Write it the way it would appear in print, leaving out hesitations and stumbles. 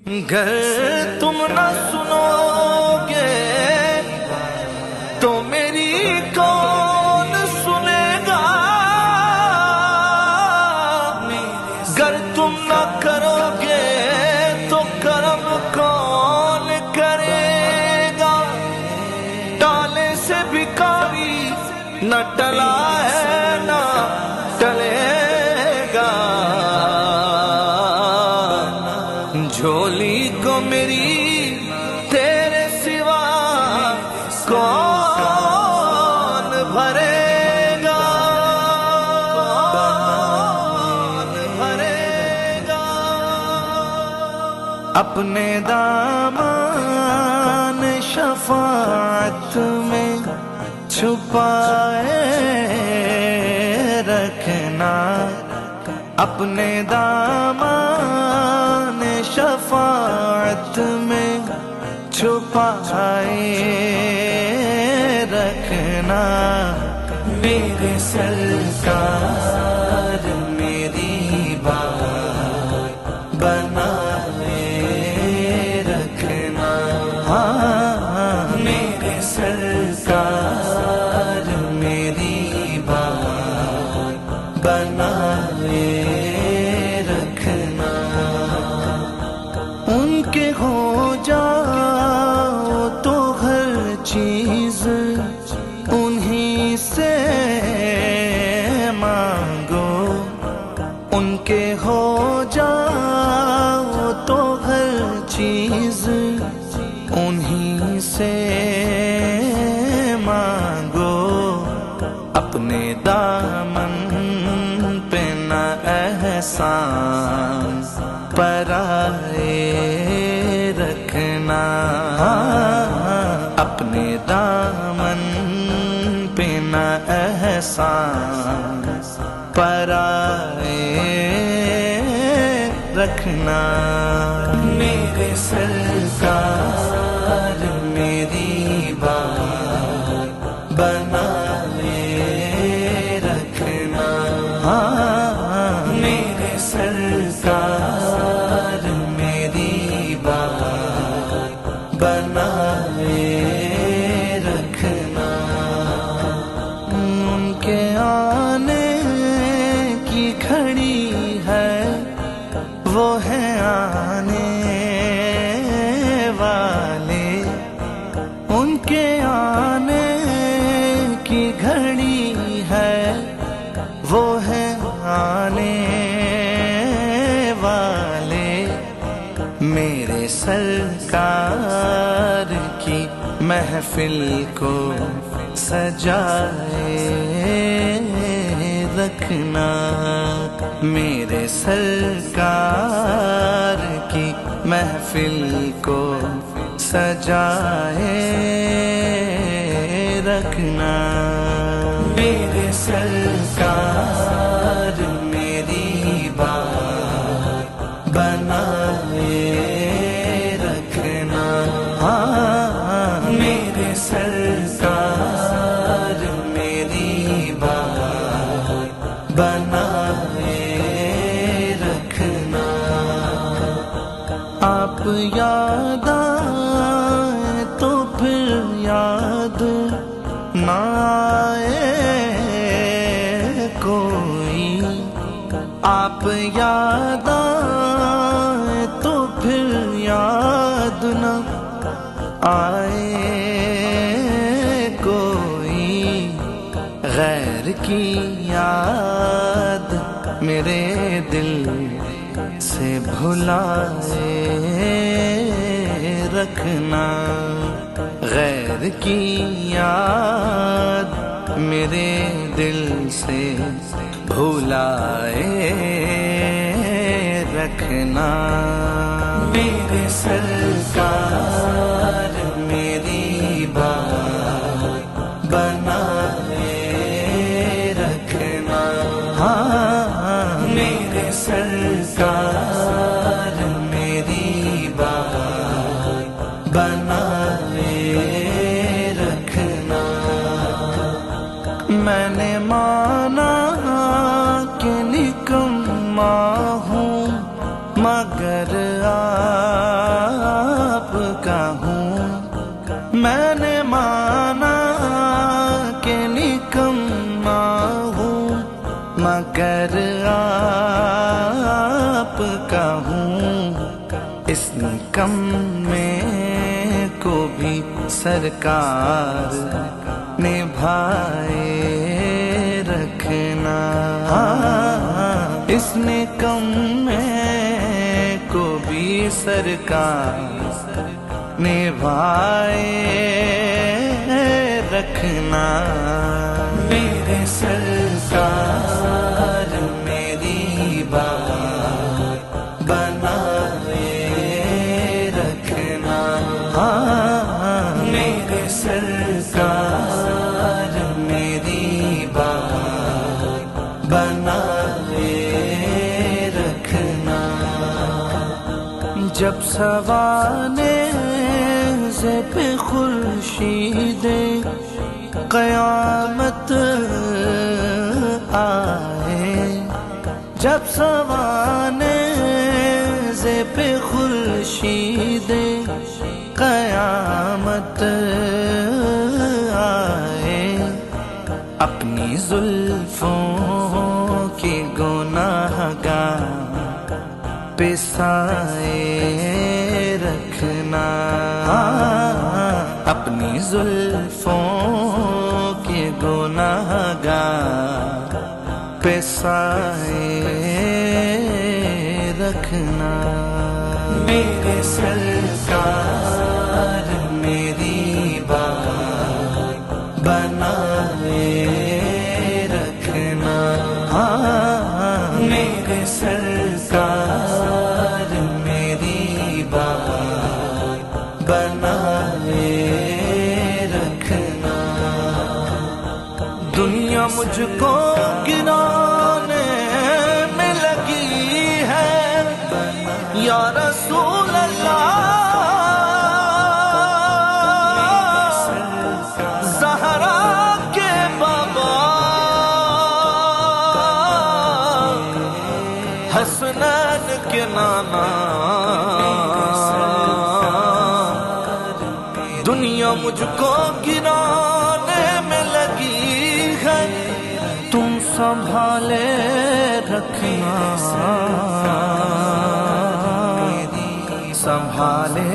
گر تم نہ سنو گے تو میری کون سنے گا، گر تم نہ کرو گے تو کرم کون کرے گا، ٹالے سے بھکاری نہ ٹلا ہے نہ ٹلے گا، جھولی کو میری تیرے سوا کون بھرے گا، کون بھرے گا، اپنے دامان شفاعت میں چھپائے رکھنا، اپنے دامان شفاعت میں چھپائے رکھنا، میرے سرکار میری بات بنائے رکھنا، ہاں میرے سرکار میری بات بنائے رکھنا، ان کے ہو جاؤ تو ہر چیز انہی سے مانگو، ان کے ہو جاؤ تو ہر چیز انہی سے مانگو، اپنے دامن پہ نہ احسان پرائے رکھنا، اپنے دامن پہ نہ احسان پرائے رکھنا، میرے سرکار میری بات بنائے رکھنا، میرے سرکار میری بات بنائے رکھنا، ان کے آنے کی گھڑی ہے وہ ہے آنے والے، ان کے آنے کی گھڑی ہے وہ ہے آنے والے، میرے سرکار کی محفل کو سجائے رکھنا، میرے سرکار کی محفل کو سجائے رکھنا، میرے سرکار میری بات بنائے رکھنا، میرے سرکار میری بات بنائے رکھنا، آپ یاد آئے تو پھر یاد نہ آئے کوئی، آپ یاد آئے تو پھر یاد نہ آئے کوئی، غیر کی یاد میرے دل سے بھلائے رکھنا، غیر کی یاد میرے دل سے بھلائے رکھنا، میرے سرکار میری بات بنائے رکھنا، میرے سرکار میری بات بنائے رکھنا، میں نے مانا کہ نکما ہوں مگر کا ہوں، میں نے مانا کہ نکما ہوں، مگر آپ کا ہوں، اس نکمے کو بھی سرکار نبھائے رکھنا، اس نکمے کو بھی سرکار نبھائے رکھنا، میرے سرکار میری بات بنائے رکھنا، میرے سرکار میری بات بنائے رکھنا، جب سوانے پہ خورشید قیامت آئے، جب سوانے پہ خورشید قیامت آئے، اپنی زلفوں کی گناہگار پہ سائے رکھنا، اپنی زلفوں کے گناہگار پہ سائے رکھنا، میرے سرکار میری بات بنائے رکھنا، میرے سرکار میری بات بنائے رکھنا، دنیا مجھ کو گرانے میں لگی ہے یا رسول اللہ، زہرا کے بابا حسنین کے نانا، دنیا مجھ کو گرانے میں لگی ہے، تم سنبھالے رکھنا، سنبھالے